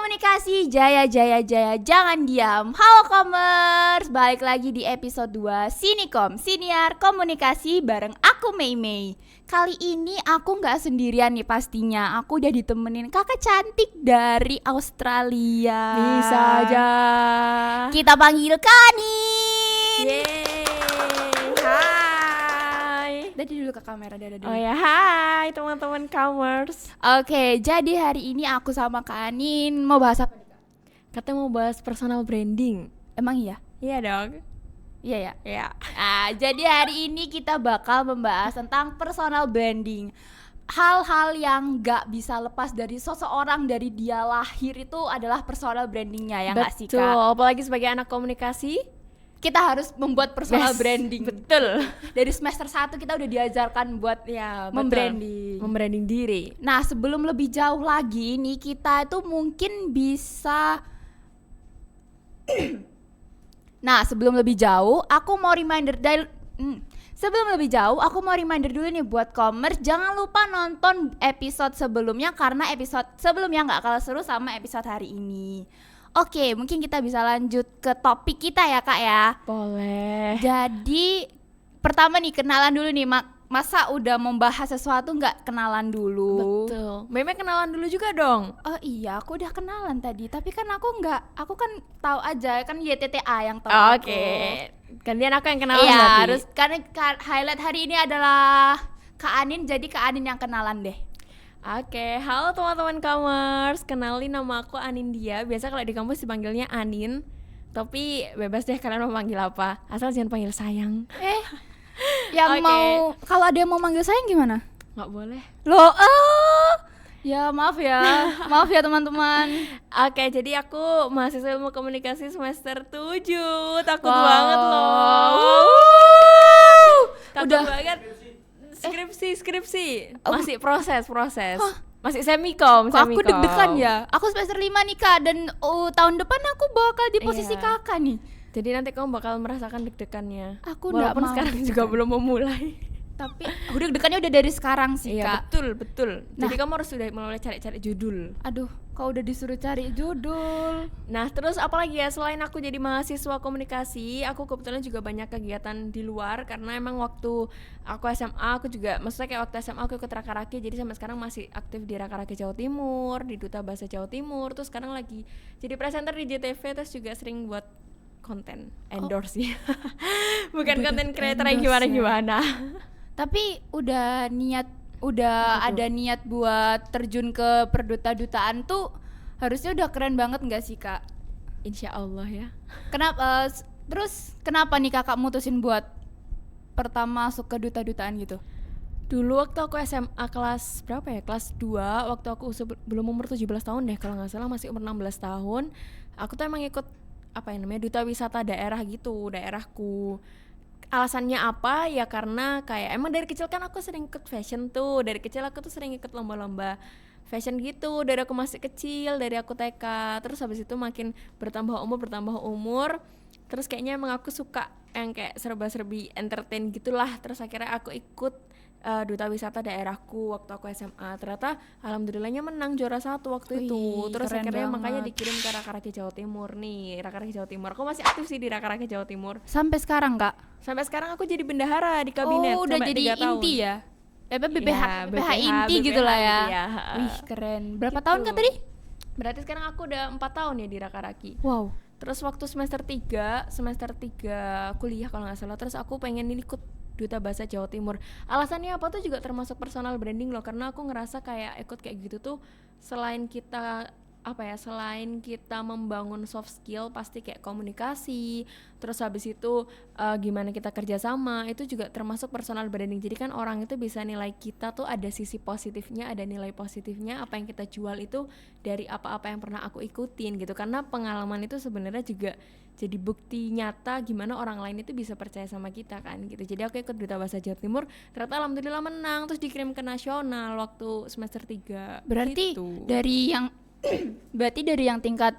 Komunikasi Jaya Jaya Jaya Jangan Diam. Halo Komers, balik lagi di episode 2 Sinikom, Siniar Komunikasi bareng aku Mei Mei. Kali ini aku gak sendirian nih pastinya. Aku udah ditemenin kakak cantik dari Australia. Bisa aja. Kita panggil Kani. Yeay. Hai. Dadi dulu ke kamera, dada dulu. Oh ya, hai teman-teman Comers. Oke, jadi hari ini aku sama Kak Anin mau bahas apa nih, Kak? Katanya mau bahas personal branding. Emang iya? Iya dong. Iya ya? Iya. Jadi hari ini kita bakal membahas tentang personal branding. Hal-hal yang gak bisa lepas dari seseorang dari dia lahir itu adalah personal brandingnya, ya gak sih Kak? Betul, apalagi sebagai anak komunikasi. Kita harus membuat personal branding. Betul. Dari semester 1 kita udah diajarkan buat Ya, membranding. Membranding diri. Nah, sebelum lebih jauh lagi nih, kita itu mungkin bisa Nah, sebelum lebih jauh, aku mau reminder dulu nih buat Comers, jangan lupa nonton episode sebelumnya karena episode sebelumnya nggak kalah seru sama episode hari ini. Oke, mungkin kita bisa lanjut ke topik kita ya Kak ya. Boleh. Jadi pertama nih, kenalan dulu nih. Masa udah membahas sesuatu nggak kenalan dulu? Betul. Meme kenalan dulu juga dong. Oh iya, aku udah kenalan tadi. Tapi kan aku kan tahu aja, kan YTTA yang tahu. Oke. Gantian aku yang kenalan Iya, berarti. harus karena highlight hari ini adalah Kak Anin, jadi Kak Anin yang kenalan deh. Oke, halo teman-teman Comers. Kenalin, nama aku Anindya. Biasa kalau di kampus dipanggilnya Anin. Tapi bebas deh kalian mau panggil apa. Asal jangan panggil sayang. Yang Oke. mau, kalau ada yang mau manggil sayang gimana? Nggak boleh. Loh, ya maaf ya teman-teman. Oke, jadi aku mahasiswa ilmu komunikasi semester 7. Takut Wow. banget loh. Takut Udah. banget. Skripsi. Oh. Masih proses. Masih semikom. Kok aku deg-degan ya. Aku semester 5 nih Kak, dan tahun depan aku bakal di posisi Iya. kakak nih. Jadi nanti kamu bakal merasakan deg-degannya. Aku nggak Walaupun mau sekarang deg-degan. juga belum memulai. Tapi udah deg-degannya udah dari sekarang sih Iya, Kak. betul. Nah. Jadi kamu harus sudah mulai cari-cari judul. Aduh, kau udah disuruh cari judul. Nah, terus apalagi ya, selain aku jadi mahasiswa komunikasi, aku kebetulan juga banyak kegiatan di luar. Karena emang waktu aku SMA, aku juga, maksudnya kayak waktu SMA aku ikut Rakaraki. Jadi sampai sekarang masih aktif di Rakaraki Jawa Timur, di Duta Bahasa Jawa Timur. Terus sekarang lagi jadi presenter di JTV. Terus juga sering buat konten endorse ya. Bukan konten creator yang endorse ya. gimana-gimana. Tapi udah Apa tuh? ada niat buat terjun ke perduta-dutaan tuh, harusnya udah keren banget nggak sih Kak? Insya Allah ya. Kenapa nih Kakak mutusin buat pertama masuk ke duta-dutaan gitu? Dulu waktu aku SMA kelas berapa ya? Kelas 2, waktu aku belum umur 17 tahun deh kalau nggak salah, masih umur 16 tahun. Aku tuh emang ikut apa yang namanya duta wisata daerah gitu, daerahku. Alasannya apa? Ya karena kayak emang dari kecil kan aku sering ikut fashion tuh. Dari kecil aku tuh sering ikut lomba-lomba fashion gitu. Dari aku masih kecil, dari aku TK. Terus habis itu makin bertambah umur. Terus kayaknya emang aku suka yang kayak serba-serbi entertain gitulah. Terus akhirnya aku ikut duta wisata daerahku waktu aku SMA. Ternyata alhamdulillahnya menang juara 1 waktu itu. Wih, Terus keren akhirnya banget. makanya dikirim ke Rakaraki Jawa Timur nih. Rakaraki Jawa Timur. Aku masih aktif sih di Rakaraki Jawa Timur. Sampai sekarang Kak? Sampai sekarang aku jadi bendahara di kabinet. Oh, udah sampai jadi 3 tahun. inti ya? BPH Ya, inti BPH gitu lah ya. iya. Wih, keren. Berapa Gitu. tahun Kak tadi? Berarti sekarang aku udah 4 tahun ya di Rakaraki. Wow. Terus waktu semester 3 kuliah kalau nggak salah, terus aku pengen ikut Duta Bahasa Jawa Timur. Alasannya apa tuh juga termasuk personal branding loh, karena aku ngerasa kayak ikut kayak gitu tuh selain kita membangun soft skill, pasti kayak komunikasi, terus habis itu gimana kita kerja sama, itu juga termasuk personal branding. Jadi kan orang itu bisa nilai kita tuh ada sisi positifnya, ada nilai positifnya, apa yang kita jual itu dari apa-apa yang pernah aku ikutin gitu. Karena pengalaman itu sebenarnya juga jadi bukti nyata gimana orang lain itu bisa percaya sama kita kan gitu. Jadi aku ikut Duta Bahasa Jawa Timur, ternyata alhamdulillah menang, terus dikirim ke nasional waktu semester 3. Berarti gitu. Berarti dari yang tingkat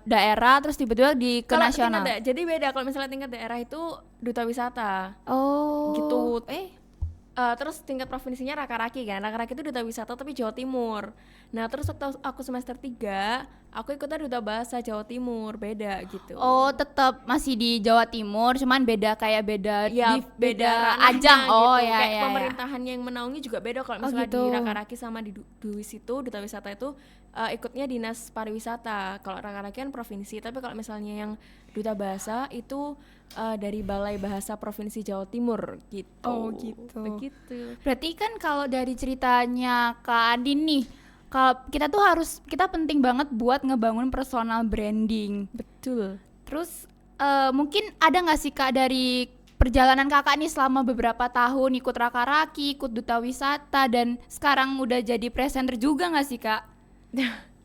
daerah terus tiba-tiba di ke Kalau nasional. jadi beda, kalau misalnya tingkat daerah itu duta wisata Oh. gitu. Terus tingkat provinsinya Raka-Raki kan. Raka-Raki itu duta wisata tapi Jawa Timur. Nah terus waktu aku semester 3 aku ikutnya duta bahasa Jawa Timur, beda gitu. Oh, tetap masih di Jawa Timur, cuman beda kayak beda Ya, beda ranahnya ajang. Oh gitu. ya Kayak ya. pemerintahannya yang menaungi juga beda. Kalau misalnya gitu. di Raka-Raki sama di Duwis itu duta wisata itu ikutnya dinas pariwisata. Kalau Raka-Raki kan provinsi, tapi kalau misalnya yang duta bahasa itu dari Balai Bahasa Provinsi Jawa Timur gitu. Oh, gitu. Begitu. Berarti kan kalau dari ceritanya Kak Andin nih, kalau kita penting banget buat ngebangun personal branding. Betul. Terus mungkin ada nggak sih Kak dari perjalanan kakak nih selama beberapa tahun ikut Raka-Raki, ikut duta wisata, dan sekarang udah jadi presenter juga nggak sih Kak?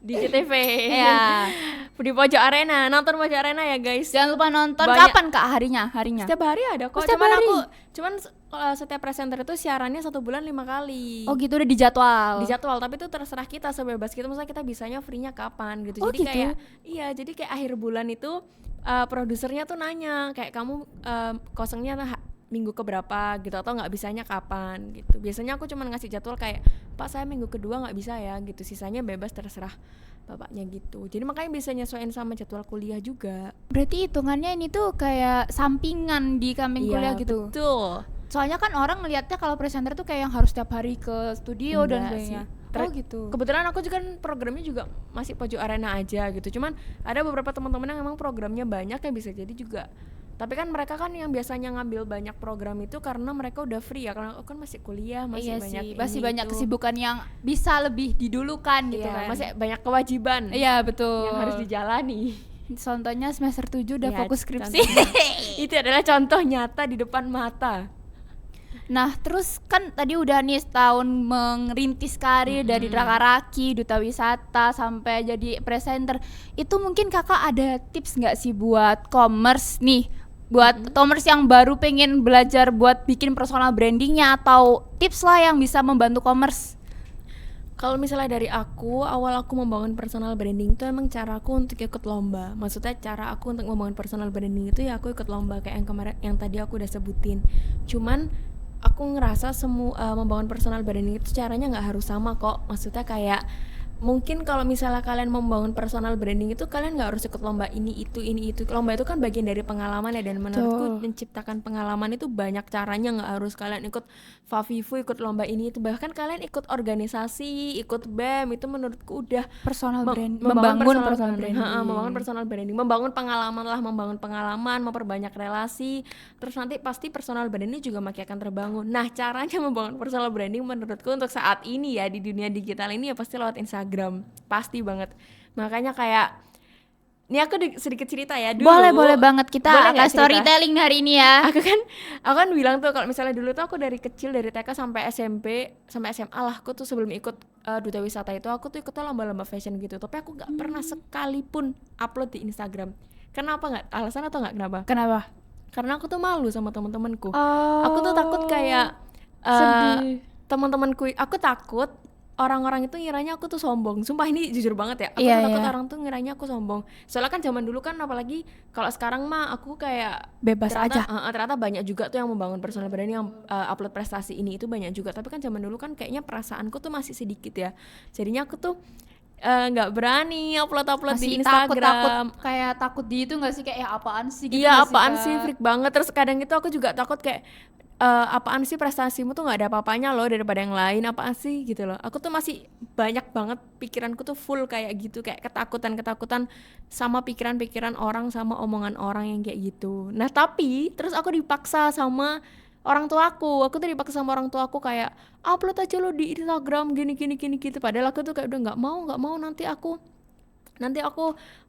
Di JTV. Ya. Di Pojok Arena, nonton Pojok Arena ya guys. Jangan lupa nonton. Banyak. Kapan Kak harinya? Setiap hari ada kok. Setiap hari? Cuman setiap presenter itu siarannya 1 bulan 5 kali. Oh gitu, udah dijadwal. Dijadwal, tapi itu terserah kita, sebebas kita. Maksudnya kita bisanya free-nya kapan gitu. Oh, Jadi gitu? jadi kayak akhir bulan itu produsernya tuh nanya kayak kamu kosongnya minggu keberapa gitu, atau nggak bisanya kapan gitu. Biasanya aku cuma ngasih jadwal kayak, Pak saya minggu kedua nggak bisa ya gitu, sisanya bebas terserah bapaknya gitu. Jadi makanya bisa nyesuaiin sama jadwal kuliah juga. Berarti hitungannya ini tuh kayak sampingan di kambing kuliah gitu. Betul. Soalnya kan orang ngelihatnya kalau presenter tuh kayak yang harus setiap hari ke studio dan Enggak sebagainya. sih. Oh gitu. Kebetulan aku juga kan programnya juga masih Pojok Arena aja gitu. Cuman ada beberapa teman-teman yang memang programnya banyak ya, bisa jadi juga. Tapi kan mereka kan yang biasanya ngambil banyak program itu karena mereka udah free ya, karena aku kan masih kuliah, masih Iya banyak sih, masih ini banyak itu. kesibukan yang bisa lebih didulukan gitu Iya, kan. masih banyak kewajiban Iya betul. yang harus dijalani. Contohnya semester 7 udah Iya, fokus skripsi. contohnya. Itu adalah contoh nyata di depan mata. Nah terus kan tadi udah nih setahun merintis karir dari Raka-Raki, duta wisata sampai jadi presenter. Itu mungkin kakak ada tips nggak sih buat commerce nih, buat commerce yang baru pengen belajar buat bikin personal brandingnya, atau tips lah yang bisa membantu commerce? Kalau misalnya dari aku, awal aku membangun personal branding itu emang cara aku untuk ikut lomba. Maksudnya cara aku untuk membangun personal branding itu ya aku ikut lomba kayak yang kemarin, yang tadi aku udah sebutin. Cuman aku ngerasa membangun personal branding itu caranya nggak harus sama kok. Maksudnya kayak mungkin kalau misalnya kalian membangun personal branding itu kalian nggak harus ikut lomba ini itu. Lomba itu kan bagian dari pengalaman ya, dan menurutku menciptakan pengalaman itu banyak caranya, nggak harus kalian ikut Favivu, ikut lomba ini itu. Bahkan kalian ikut organisasi, ikut BEM, itu menurutku udah Personal brand, membangun personal branding. membangun personal branding, membangun pengalaman, memperbanyak relasi. Terus nanti pasti personal branding juga makin akan terbangun. Nah, caranya membangun personal branding menurutku untuk saat ini ya, di dunia digital ini ya pasti lewat Instagram, pasti banget. Makanya kayak ini aku sedikit cerita ya dulu. Boleh banget, kita Boleh akan nggak cerita? storytelling hari ini ya. Aku kan bilang tuh kalau misalnya dulu tuh aku dari kecil, dari TK sampai SMP sampai SMA lah, aku tuh sebelum ikut duta wisata itu aku tuh ikutnya lomba-lomba fashion gitu, tapi aku nggak pernah sekalipun upload di Instagram. Kenapa nggak? Alasan atau nggak kenapa? Kenapa? Karena aku tuh malu sama teman-temanku. Oh, Aku tuh takut kayak sedih. teman-temanku, aku takut orang-orang itu ngiranya aku tuh sombong. Sumpah ini jujur banget ya. Aku Iya, tuh takut iya. orang tuh ngiranya aku sombong. Soalnya kan zaman dulu kan, apalagi kalau sekarang mah aku kayak Bebas aja. ternyata banyak juga tuh yang membangun personal branding, yang upload prestasi ini itu banyak juga. Tapi kan zaman dulu kan kayaknya perasaanku tuh masih sedikit ya. Jadinya aku tuh nggak berani upload di Masih Instagram. takut di itu nggak sih, kayak apaan sih gitu? Iya, nggak apaan Kak? sih, freak banget. Terus kadang itu aku juga takut kayak apaan sih prestasimu tuh nggak ada apa-apanya loh daripada yang lain, apaan sih gitu loh. Aku tuh masih banyak banget, pikiranku tuh full kayak gitu, kayak ketakutan sama pikiran-pikiran orang, sama omongan orang yang kayak gitu. Nah tapi terus aku dipaksa sama orang tuaku tuh dipaksa sama orang tuaku kayak upload aja lo di Instagram gini gitu. Padahal aku tuh kayak udah nggak mau, nanti aku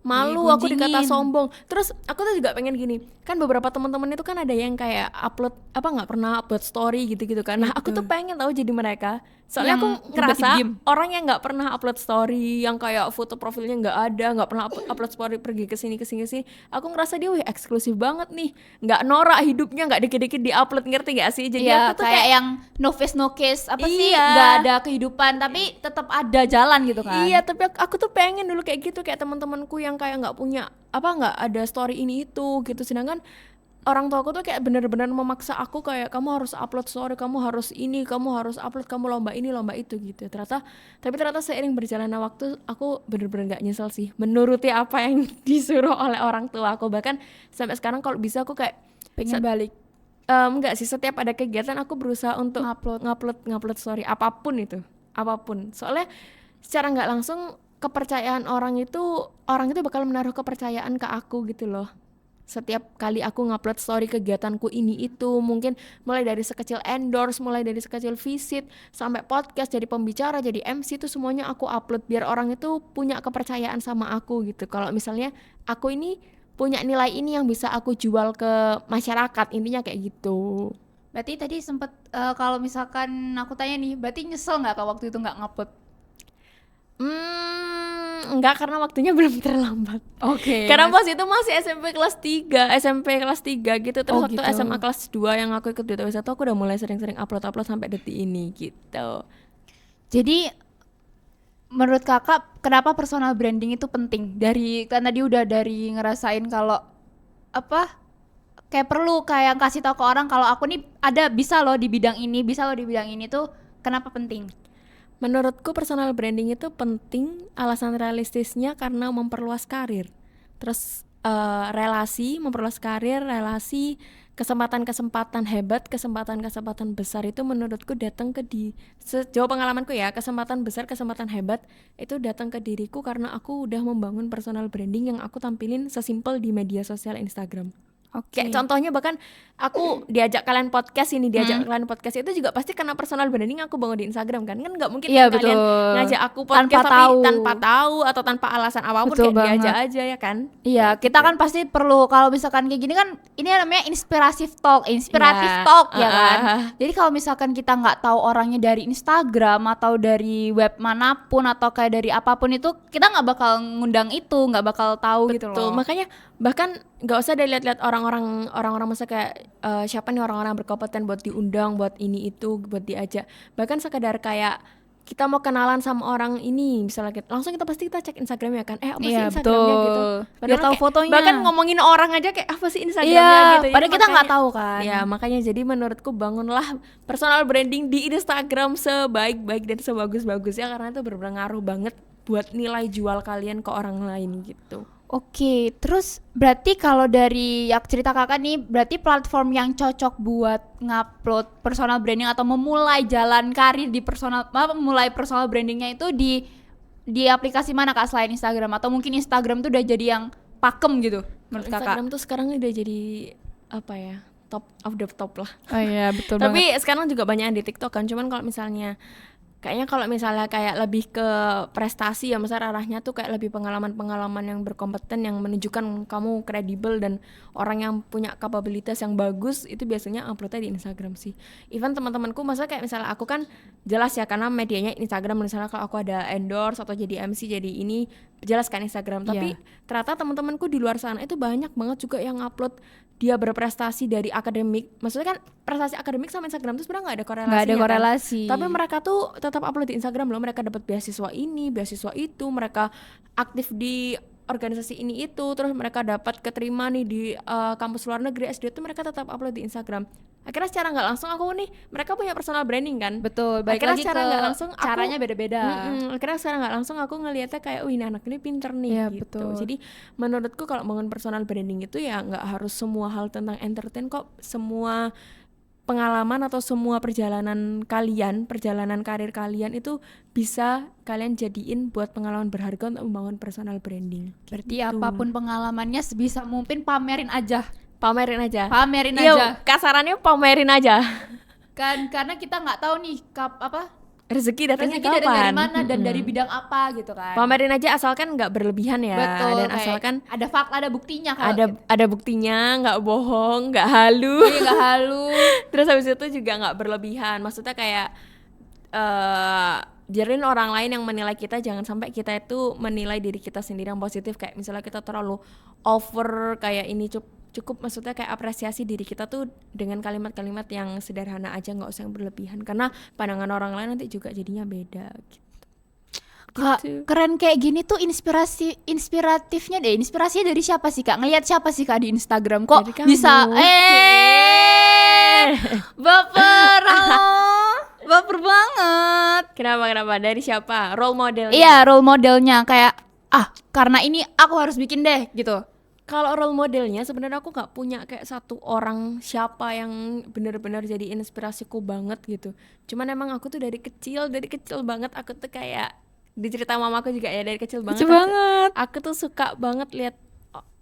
malu, aku dikata Digunjingin. sombong. Terus aku tuh juga pengen gini, kan beberapa teman-teman itu kan ada yang kayak upload nggak pernah upload story gitu kan. Nah aku tuh pengen tahu jadi mereka, soalnya Yang aku ngerasa tiba-tiba diem. orang yang nggak pernah upload story, yang kayak foto profilnya nggak ada, nggak pernah upload story, pergi ke sini, aku ngerasa dia eksklusif banget nih, nggak norak hidupnya, nggak dikit-dikit diupload, ngerti gak sih? Jadi Iya, aku tuh kayak yang no face no case apa sih, Iya. nggak ada kehidupan tapi tetap ada jalan gitu kan. Iya, tapi aku tuh pengen dulu kayak gitu, kayak teman-temanku yang kayak nggak punya nggak ada story ini itu gitu. Sedangkan orang tuaku tuh kayak bener-bener memaksa aku kayak kamu harus upload story, kamu harus ini, kamu harus upload, kamu lomba ini lomba itu gitu. Ternyata seiring berjalannya waktu aku bener-bener nggak nyesel sih menuruti apa yang disuruh oleh orang tua aku. Bahkan sampai sekarang kalau bisa aku kayak Pengen balik enggak sih, setiap ada kegiatan aku berusaha untuk ngupload. ngupload story apapun itu, apapun. Soalnya secara nggak langsung kepercayaan orang itu bakal menaruh kepercayaan ke aku gitu loh. Setiap kali aku ngupload story kegiatanku ini itu, mungkin mulai dari sekecil endorse, mulai dari sekecil visit sampai podcast, jadi pembicara, jadi MC, itu semuanya aku upload biar orang itu punya kepercayaan sama aku gitu. Kalau misalnya aku ini punya nilai ini yang bisa aku jual ke masyarakat, intinya kayak gitu. Berarti tadi sempet kalau misalkan aku tanya nih, berarti nyesel nggak kalau waktu itu nggak ngupload? Enggak, karena waktunya belum terlambat. Oke. Karena pas itu masih SMP kelas 3 gitu. Terus waktu gitu. SMA kelas 2 yang aku ikut Duta Wisata, aku udah mulai sering-sering upload sampai detik ini gitu. Jadi menurut kakak kenapa personal branding itu penting? Karena dia udah dari ngerasain kalau apa kayak perlu kayak kasih tahu ke orang kalau aku nih bisa loh di bidang ini tuh kenapa penting? Menurutku personal branding itu penting, alasan realistisnya karena memperluas karir. Terus memperluas karir, relasi, kesempatan-kesempatan hebat, kesempatan-kesempatan besar itu menurutku datang sejauh pengalamanku ya, kesempatan besar, kesempatan hebat itu datang ke diriku karena aku udah membangun personal branding yang aku tampilin sesimpel di media sosial Instagram. Kayak contohnya bahkan aku diajak kalian podcast itu juga pasti karena personal branding aku bangun di Instagram kan nggak mungkin kalian ngajak aku podcast tanpa tahu atau tanpa alasan apapun, betul, kayak diajak aja ya kan. Iya, kita kan pasti perlu kalau misalkan kayak gini kan ini namanya inspiratif talk ya kan. Jadi kalau misalkan kita nggak tahu orangnya dari Instagram atau dari web manapun atau kayak dari apapun itu, kita nggak bakal ngundang itu, nggak bakal tahu. Betul, gitu loh. Makanya bahkan nggak usah deh lihat-lihat orang-orang masa kayak siapa nih orang-orang berkompeten buat diundang, buat ini itu, buat diajak. Bahkan sekadar kayak kita mau kenalan sama orang ini, misalnya langsung kita cek Instagramnya kan, apa sih Instagramnya gitu. Biar tahu fotonya. Bahkan ngomongin orang aja kayak apa sih Instagramnya gitu. Padahal kita nggak tahu kan. Ya makanya jadi menurutku bangunlah personal branding di Instagram sebaik-baik dan sebagus-bagusnya karena itu berpengaruh banget buat nilai jual kalian ke orang lain gitu. Oke, terus berarti kalau dari cerita kakak nih, berarti platform yang cocok buat ngupload personal branding atau memulai jalan karir memulai personal brandingnya itu di aplikasi mana kak selain Instagram? Atau mungkin Instagram tuh udah jadi yang pakem gitu menurut kakak? Instagram tuh sekarang udah jadi apa ya, top of the top lah. Oh iya betul Tapi banget. sekarang juga banyak yang di TikTok kan, cuman kalau misalnya kayak lebih ke prestasi ya, misalnya arahnya tuh kayak lebih pengalaman yang berkompeten yang menunjukkan kamu kredibel dan orang yang punya kapabilitas yang bagus, itu biasanya uploadnya di Instagram sih. Even teman-temanku kayak misalnya aku kan jelas ya karena medianya Instagram, misalnya kalau aku ada endorse atau jadi MC jadi ini jelas kan Instagram, tapi ternyata teman-temanku di luar sana itu banyak banget juga yang upload dia berprestasi dari akademik. Maksudnya kan prestasi akademik sama Instagram itu sebenarnya nggak ada korelasinya. Nggak ada korelasi. Kan? Tapi mereka tuh tetap upload di Instagram loh. Mereka dapat beasiswa ini, beasiswa itu. Mereka aktif di organisasi ini itu. Terus mereka dapat keterima nih di kampus luar negeri S2 itu, mereka tetap upload di Instagram. Akhirnya secara nggak langsung mereka punya personal branding kan. Betul. Baik lagi secara nggak langsung caranya beda-beda. Akhirnya secara nggak langsung aku ngelihatnya kayak, ini anak ini pinter nih ya, gitu. Betul. Jadi menurutku kalau bangun personal branding itu ya nggak harus semua hal tentang entertain kok. Semua pengalaman atau semua perjalanan karir kalian itu bisa kalian jadiin buat pengalaman berharga untuk membangun personal branding. Berarti apapun pengalamannya sebisa mungkin pamerin aja. Iya, kasarannya pamerin aja. Kan karena kita nggak tahu nih rezeki datangnya dari mana dan dari bidang apa gitu kan. Pamerin aja asalkan nggak berlebihan ya. Betul, dan asalkan ada fakta, ada buktinya kan. Ada buktinya, nggak bohong, nggak halu. Iya, nggak halu. Terus habis itu juga nggak berlebihan. Maksudnya kayak biarin orang lain yang menilai kita, jangan sampai kita itu menilai diri kita sendiri yang positif. Kayak misalnya kita terlalu over kayak ini cukup maksudnya kayak apresiasi diri kita tuh dengan kalimat-kalimat yang sederhana aja, nggak usah yang berlebihan karena pandangan orang lain nanti juga jadinya beda gitu. Kak, gitu. keren kayak gini tuh inspiratifnya deh. Inspirasinya dari siapa sih Kak? Ngelihat siapa sih Kak di Instagram? Kok Dari kamu. bisa baper. Baper banget. Kenapa dari siapa? Role modelnya? Iya, role modelnya kayak karena ini aku harus bikin deh gitu. Kalau role modelnya sebenarnya aku nggak punya kayak satu orang siapa yang benar-benar jadi inspirasiku banget gitu. Cuman emang aku tuh dari kecil banget aku tuh kayak di cerita mamaku juga ya, dari kecil banget Lucu banget. aku tuh suka banget lihat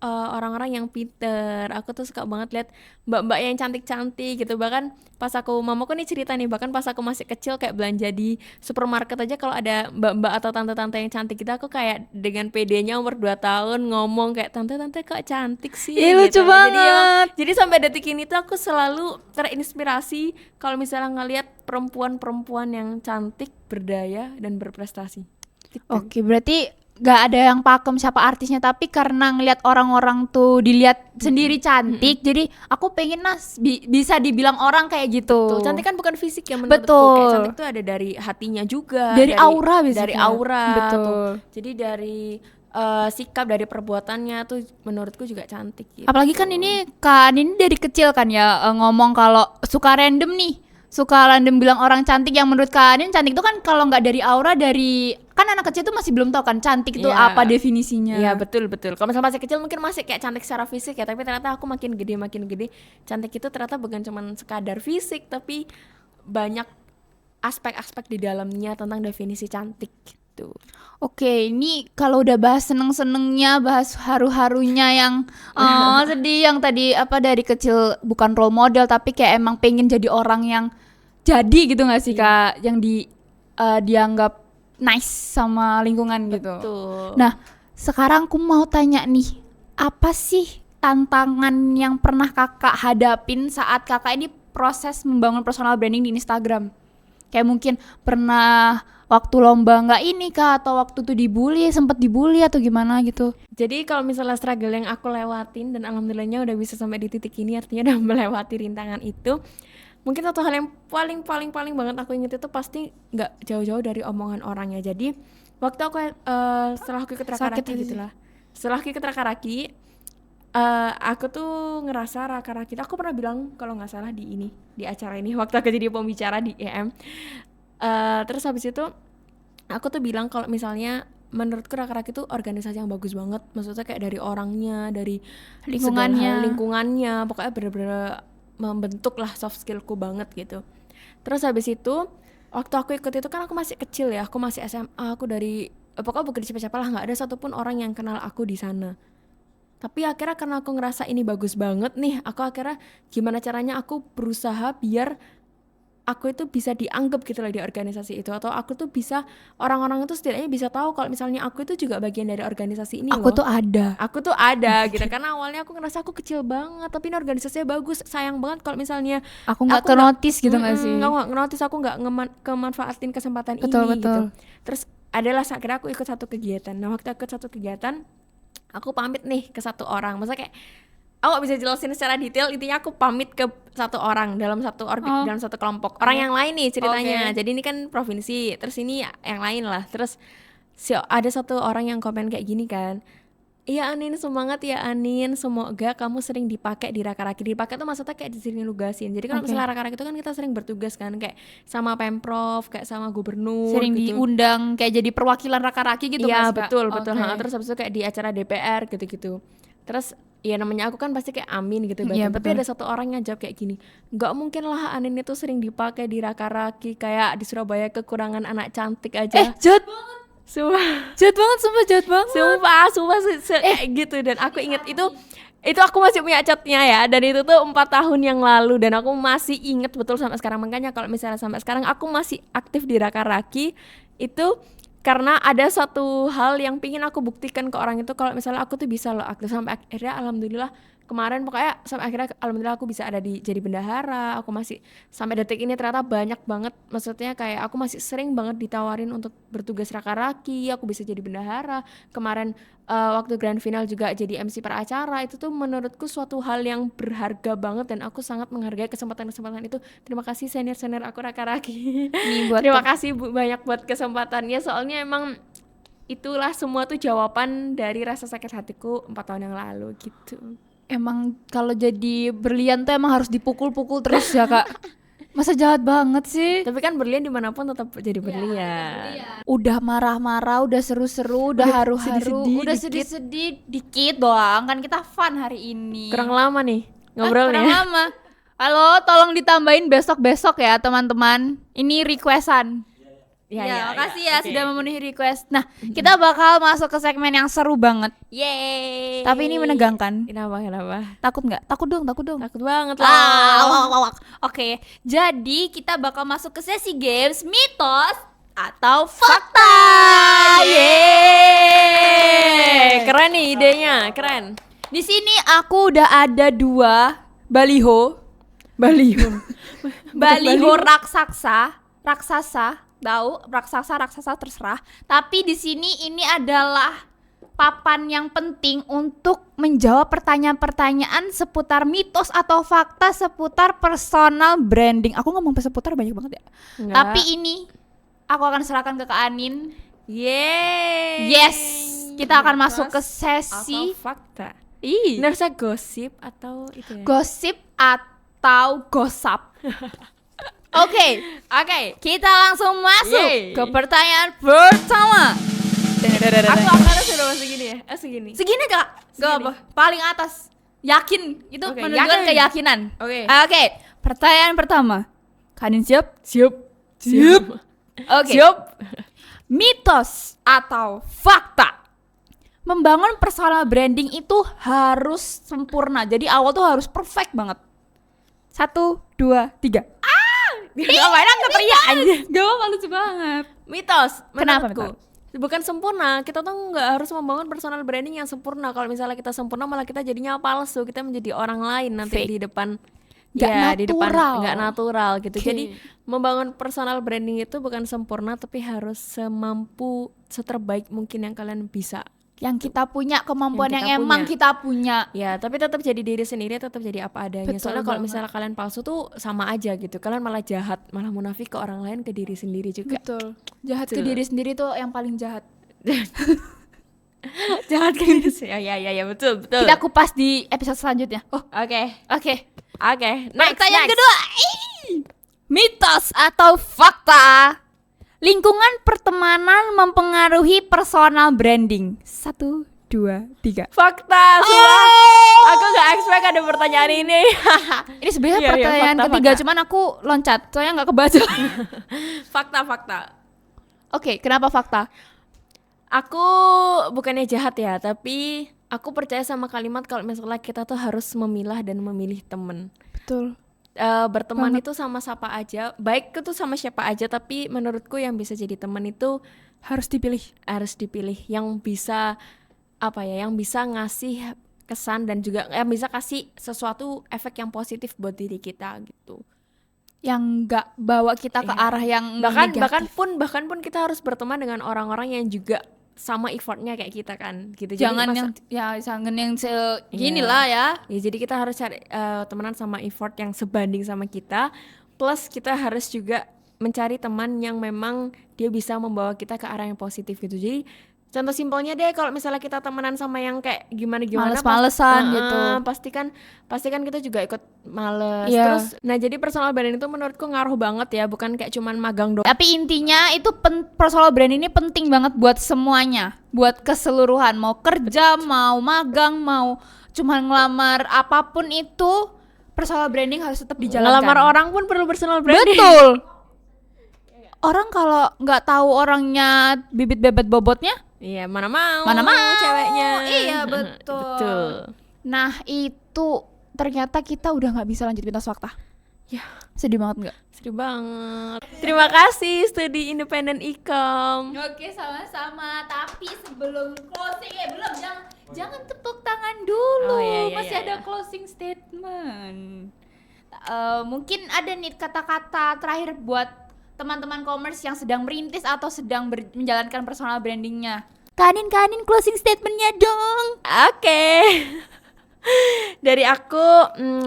orang-orang yang pinter. Aku tuh suka banget lihat mbak-mbak yang cantik-cantik gitu. Bahkan pas mamaku nih cerita nih, bahkan pas aku masih kecil kayak belanja di supermarket aja, kalau ada mbak-mbak atau tante-tante yang cantik gitu, aku kayak dengan pedenya umur 2 tahun ngomong kayak, tante-tante kok cantik sih. Ih, lucu gitu. banget. Jadi sampai detik ini tuh aku selalu terinspirasi kalau misalnya ngelihat perempuan-perempuan yang cantik, berdaya dan berprestasi. Gitu. Oke, berarti gak ada yang pakem siapa artisnya, tapi karena ngelihat orang-orang tuh dilihat sendiri cantik, jadi aku pengen bisa dibilang orang kayak gitu. Betul. Cantik kan bukan fisik ya menurutku. Betul. Kayak cantik tuh ada dari hatinya juga, Dari aura biasanya. dari aura. Betul. Tuh. Jadi dari sikap, dari perbuatannya tuh menurutku juga cantik gitu. Apalagi kan ini kan ini dari kecil kan ya, ngomong kalau suka random bilang orang cantik yang menurut Kak Anin cantik itu kan kalau nggak dari aura, dari kan anak kecil tuh masih belum tahu kan cantik itu Iya. apa definisinya. Iya betul. Kalau misalnya masih kecil mungkin masih kayak cantik secara fisik ya, tapi ternyata aku makin gede cantik itu ternyata bukan cuma sekadar fisik, tapi banyak aspek-aspek di dalamnya tentang definisi cantik gitu. Oke, ini kalau udah bahas seneng-senengnya, bahas haru-harunya yang sedih, yang tadi dari kecil bukan role model tapi kayak emang pengen jadi orang yang jadi gitu nggak sih Kak, yang dianggap nice sama lingkungan gitu. Betul. Nah, sekarang aku mau tanya nih, apa sih tantangan yang pernah Kakak hadapin saat Kakak ini proses membangun personal branding di Instagram? Kayak mungkin pernah waktu lomba nggak ini Kak, atau waktu tuh sempet dibully atau gimana gitu. Jadi kalau misalnya struggle yang aku lewatin dan alhamdulillahnya udah bisa sampai di titik ini, artinya udah melewati rintangan itu, mungkin satu hal yang paling banget aku inget itu pasti nggak jauh-jauh dari omongan orang ya. Jadi waktu aku setelah aku ikut Raka-Raki gitulah, setelah aku ikut Raka-Raki, aku tuh ngerasa Raka-Raki, aku pernah bilang kalau nggak salah di acara ini waktu aku jadi pembicara di EM. Terus habis itu aku tuh bilang kalau misalnya menurutku Raka-Raki itu organisasi yang bagus banget, maksudnya kayak dari orangnya, dari lingkungannya, pokoknya bener-bener membentuk lah soft skillku banget gitu. Terus habis itu waktu aku ikut itu kan aku masih kecil ya, aku masih SMA, aku pokoknya bukan siapa-siapa lah, nggak ada satupun orang yang kenal aku di sana. Tapi akhirnya karena aku ngerasa ini bagus banget nih, aku akhirnya gimana caranya aku berusaha biar aku itu bisa dianggap gitu loh di organisasi itu, atau aku tuh bisa, orang-orang itu setidaknya bisa tahu kalau misalnya aku itu juga bagian dari organisasi ini Aku loh. Aku tuh ada gitu. Karena awalnya aku ngerasa aku kecil banget, tapi ini organisasinya bagus. Sayang banget kalau misalnya aku nggak ternotis gitu nggak sih? Nggak notice, aku nggak kemanfaatin kesempatan Betul. ini gitu. Terus adalah akhirnya aku ikut satu kegiatan. Nah waktu ikut satu kegiatan, aku pamit nih ke satu orang. Maksudnya kayak aku gak bisa jelasin secara detail, intinya aku pamit ke satu orang dalam satu dalam satu kelompok. Orang yang lain nih ceritanya. Jadi ini kan provinsi, terus ini yang lain lah. Terus ada satu orang yang komen kayak gini kan, iya Anin, semangat ya Anin, semoga kamu sering dipakai di Raka-Raki. Dipakai tuh maksudnya kayak disering nugasin. Jadi kalau misalnya Raka-Raki itu kan kita sering bertugas kan, kayak sama Pemprov, kayak sama gubernur, sering gitu. Diundang kayak jadi perwakilan Raka-Raki gitu. Iya Kak? betul. Terus habis itu kayak di acara DPR gitu-gitu. Terus ya namanya aku kan pasti kayak amin gitu Iya, tapi ada satu orang yang jawab kayak gini, nggak mungkin lah Anin itu sering dipakai di Raka-Raki, kayak di Surabaya kekurangan anak cantik aja. Jahat banget. Jahat banget. Sumpah kayak gitu. Dan aku inget itu aku masih punya chatnya ya, dan itu tuh 4 tahun yang lalu, dan aku masih inget betul sampai sekarang. Makanya kalau misalnya sampai sekarang aku masih aktif di Raka-Raki itu karena ada satu hal yang pingin aku buktikan ke orang itu, kalau misalnya aku tuh bisa loh aktif. Sampai akhirnya alhamdulillah kemarin, pokoknya sampai akhirnya alhamdulillah aku bisa ada jadi bendahara. Aku masih sampai detik ini ternyata banyak banget, maksudnya kayak aku masih sering banget ditawarin untuk bertugas Raka-Raki, aku bisa jadi bendahara. Kemarin waktu grand final juga jadi MC per acara. Itu tuh menurutku suatu hal yang berharga banget, dan aku sangat menghargai kesempatan-kesempatan itu. Terima kasih senior-senior aku Raka-Raki. Terima kasih banyak buat kesempatannya, soalnya emang itulah semua tuh jawaban dari rasa sakit hatiku 4 tahun yang lalu gitu. Emang kalau jadi berlian tuh emang harus dipukul-pukul terus ya Kak. Masa jahat banget sih? Tapi kan berlian dimanapun tetap jadi berlian. Udah marah-marah, udah seru-seru, udah haru-haru, sedih-sedih udah dikit. sedih-sedih dikit doang. Kan kita fun hari ini. Kurang lama nih ngobrolnya. Kurang lama. Halo, tolong ditambahin besok-besok ya teman-teman. Ini requestan. Ya, makasih ya oke. sudah memenuhi request. Nah, kita bakal masuk ke segmen yang seru banget. Yeay. Tapi ini menegangkan. Kenapa? Takut nggak? Takut dong. Takut banget Ah, lah. wak, wak, wak. Oke, jadi kita bakal masuk ke sesi games mitos atau fakta. Yeay. Keren nih idenya, keren. Di sini aku udah ada 2 baliho. Baliho raksasa, tahu? Raksasa terserah. Tapi di sini ini adalah papan yang penting untuk menjawab pertanyaan-pertanyaan seputar mitos atau fakta seputar personal branding. Aku ngomong seputar banyak banget ya. Enggak. Tapi ini aku akan serahkan ke Kak Anin. Yeay. Yes, kita akan Mitos masuk ke sesi atau fakta. Ih, Benar saya gosip atau itu ya? gosip atau gosap. Oke, kita langsung masuk Yeay. ke pertanyaan pertama. Aku harus sudah masih gini ya? Segini. Segini Kak, gak Segini. apa, paling atas. Yakin, itu Oke, menunjukkan yakin. keyakinan. Oke. Oke, pertanyaan pertama. Kalian siap? Siap. Oke. Siap. Mitos atau fakta? Membangun personal branding itu harus sempurna. Jadi awal tuh harus perfect banget. 1, 2, 3. Ngapain aku teriak aja? Gak apa-apa, lucu banget. Mitos. Kenapa, menurutku. Bukan sempurna, kita tuh nggak harus membangun personal branding yang sempurna. Kalau misalnya kita sempurna malah kita jadinya palsu, kita menjadi orang lain nanti Fake. di depan. Nggak Di depan natural. nggak natural gitu. Oke. Jadi membangun personal branding itu bukan sempurna, tapi harus seterbaik mungkin yang kalian bisa. Yang kita punya, kemampuan Yang yang, kita emang punya. kita punya. Ya, tapi tetap jadi diri sendiri, tetap jadi apa adanya. Betul Soalnya kalau banget. misalnya kalian palsu tuh sama aja gitu. Kalian malah jahat, malah munafik ke orang lain, ke diri sendiri juga. Betul. Jahat ke Betul. diri sendiri tuh yang paling jahat. Jahat ke diri sendiri. Ya, betul. Kita kupas di episode selanjutnya. Oh, Oke. oke. Next. Pertanyaan kedua. Mitos atau fakta? Lingkungan pertemanan mempengaruhi personal branding. 1, 2, 3. Fakta, sumpah. Aku gak expect ada pertanyaan ini. Ini sebenarnya Iya, pertanyaan fakta, ketiga, fakta. cuman aku loncat, soalnya nggak kebaca. Fakta. Oke, kenapa fakta? Aku bukannya jahat ya, tapi aku percaya sama kalimat kalau misalnya kita tuh harus memilah dan memilih temen. Betul. Berteman itu sama siapa aja, baik itu sama siapa aja, tapi menurutku yang bisa jadi teman itu Harus dipilih. harus dipilih yang bisa yang bisa ngasih kesan dan juga yang bisa kasih sesuatu efek yang positif buat diri kita gitu. Yang nggak bawa kita ke Iya. arah yang Bahkan negatif. bahkan pun kita harus berteman dengan orang-orang yang juga sama effortnya kayak kita kan gitu. Jangan Jadi jangan yang gini Iya. lah ya. ya jadi kita harus cari temenan sama effort yang sebanding sama kita, plus kita harus juga mencari teman yang memang dia bisa membawa kita ke arah yang positif gitu. Jadi contoh simpelnya deh, kalau misalnya kita temenan sama yang kayak gimana Males-malesan gitu. pastikan kita juga ikut males. Iya. Terus nah jadi personal branding itu menurutku ngaruh banget ya, bukan kayak cuman magang doang. Tapi intinya itu personal brand ini penting banget buat semuanya, buat keseluruhan, mau kerja, mau magang, mau cuma ngelamar, apapun itu personal branding harus tetap dijalankan. Ngelamar orang pun perlu personal branding. Betul. Orang kalau nggak tahu orangnya bibit bebet bobotnya, Iya, mana mau Iya, ceweknya. betul. Betul. Nah itu ternyata kita udah nggak bisa lanjut mitos fakta. Ya, Sedih banget nggak? sedih banget. Terima kasih Studi Independen Ikom. Oke, sama-sama. Tapi sebelum closing, jangan tepuk tangan dulu. Oh, iya, Masih iya. ada closing statement. Mungkin ada nih kata-kata terakhir buat teman-teman commerce yang sedang merintis atau sedang menjalankan personal brandingnya. Kanin closing statementnya dong. Oke. Dari aku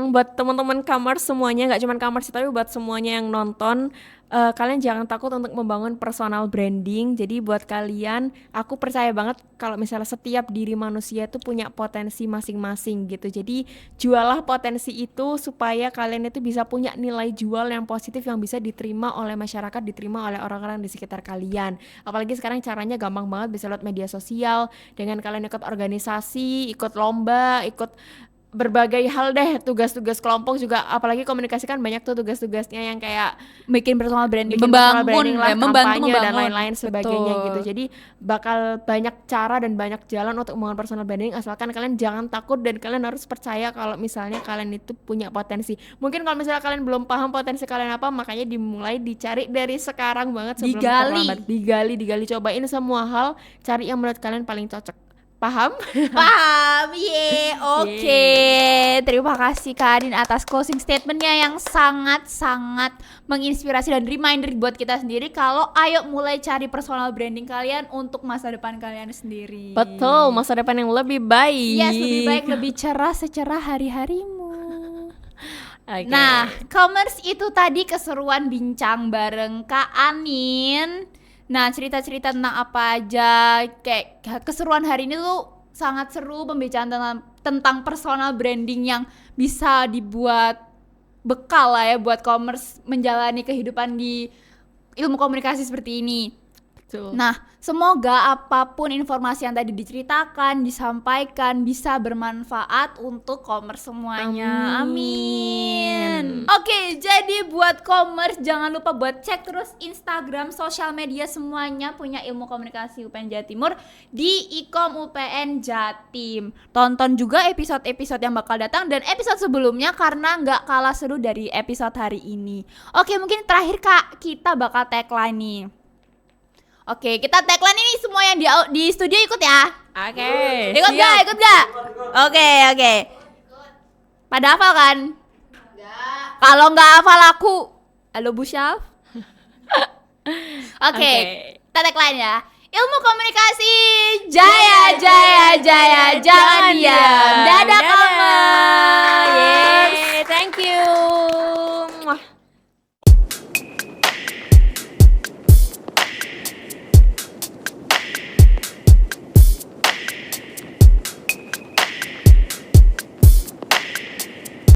buat teman-teman commerce semuanya, nggak cuma commerce tapi buat semuanya yang nonton, kalian jangan takut untuk membangun personal branding. Jadi buat kalian, aku percaya banget kalau misalnya setiap diri manusia itu punya potensi masing-masing gitu. Jadi jualah potensi itu supaya kalian itu bisa punya nilai jual yang positif yang bisa diterima oleh masyarakat, diterima oleh orang-orang di sekitar kalian. Apalagi sekarang caranya gampang banget, bisa lewat media sosial, dengan kalian ikut organisasi, ikut lomba, ikut berbagai hal deh, tugas-tugas kelompok juga, apalagi komunikasi kan banyak tuh tugas-tugasnya yang kayak Bikin personal branding, bikin personal membangun branding lah, ya, membantu kampanye dan membangun. lain-lain sebagainya Betul. gitu. Jadi bakal banyak cara dan banyak jalan untuk membangun personal branding, asalkan kalian jangan takut dan kalian harus percaya kalau misalnya kalian itu punya potensi. Mungkin kalau misalnya kalian belum paham potensi kalian apa, makanya dimulai dicari dari sekarang banget sebelum Digali. terlambat. Digali, cobain semua hal, cari yang menurut kalian paling cocok. Paham? Paham, oke. Terima kasih Kak Adin atas closing statementnya yang sangat-sangat menginspirasi dan reminder buat kita sendiri kalau ayo mulai cari personal branding kalian untuk masa depan kalian sendiri. Betul, masa depan yang lebih baik. Yes, lebih baik, lebih cerah secerah hari-harimu. Oke. Nah, commerce itu tadi keseruan bincang bareng Kak Anin. Nah, cerita-cerita tentang apa aja, kayak keseruan hari ini tuh sangat seru, pembicaraan tentang personal branding yang bisa dibuat bekal lah ya buat commerce menjalani kehidupan di ilmu komunikasi seperti ini. Betul. Nah, semoga apapun informasi yang tadi diceritakan, disampaikan bisa bermanfaat untuk commerce semuanya. Amin. Oke, jadi buat commerce jangan lupa buat cek terus Instagram, sosial media semuanya punya Ilmu Komunikasi UPN Jawa Timur di ikom UPN Jatim. Tonton juga episode-episode yang bakal datang dan episode sebelumnya karena nggak kalah seru dari episode hari ini. Oke, mungkin terakhir Kak, kita bakal tagline nih. Oke, kita tagline ini semua yang di studio ikut ya. Oke. Ikut gak? Ikut gak? Oke. Pada hafal kan? Enggak. Kalau nggak hafal aku, halo Bu Syaf. Oke, kita tagline ya. Ilmu komunikasi, jaya, jangan diam. Dadah.